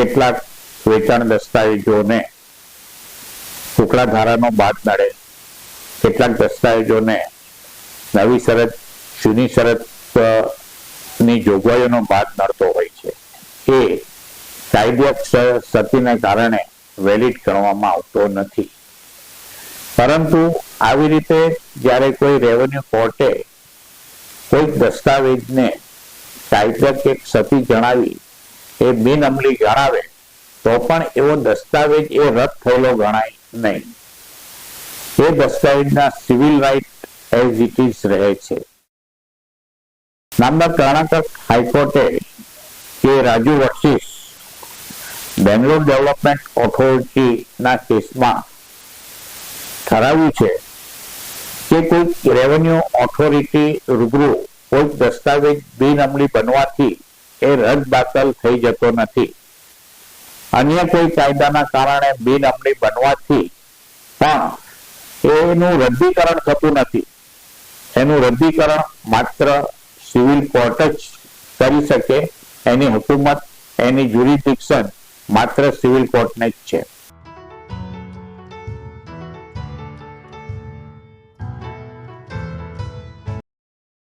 કેટલાક વેચાણ દસ્તાવેજોને ટુકડા ધારાનો બાદ નડે, કેટલાક દસ્તાવેજોને નવી શરત જૂની શરતની જોગવાઈઓનો બાદ નડતો હોય છે. એ કાયદેસર ક્ષતિને કારણે વેલિડ ગણવામાં આવતો નથી. પરંતુ આવી રીતે જ્યારે કોઈ રેવન્યુ કોર્ટે કોઈ દસ્તાવેજને કાયદેસર ક્ષતિ જણાવી એ બિનઅમલી ગણાવે તો પણ એવો દસ્તાવેજ એ રદ થયેલો ગણાય નહીં. એ દસ્તાવેજના civil right as it is રહે છે. નામદાર કર્ણાટક હાઈકોર્ટે K Raju versus Bangalore development ઓથોરિટીના કેસમાં ઠરાવ્યું છે કે કોઈ રેવન્યુ ઓથોરિટી રૂબરૂ કોઈ દસ્તાવેજ બિનઅમલી બનવાથી એ રદ બાતલ થઈ જતો નથી. અન્ય કોઈ કાયદાના કારણે બિનઅમલી બનવાથી પણ એનું રદ્દીકરણ થતું નથી. એનું રદ્દીકરણ માત્ર સિવિલ કોર્ટ જ કરી શકે. એની હુકુમત, એની જ્યુરિડિક્શન માત્ર સિવિલ કોર્ટને જ છે.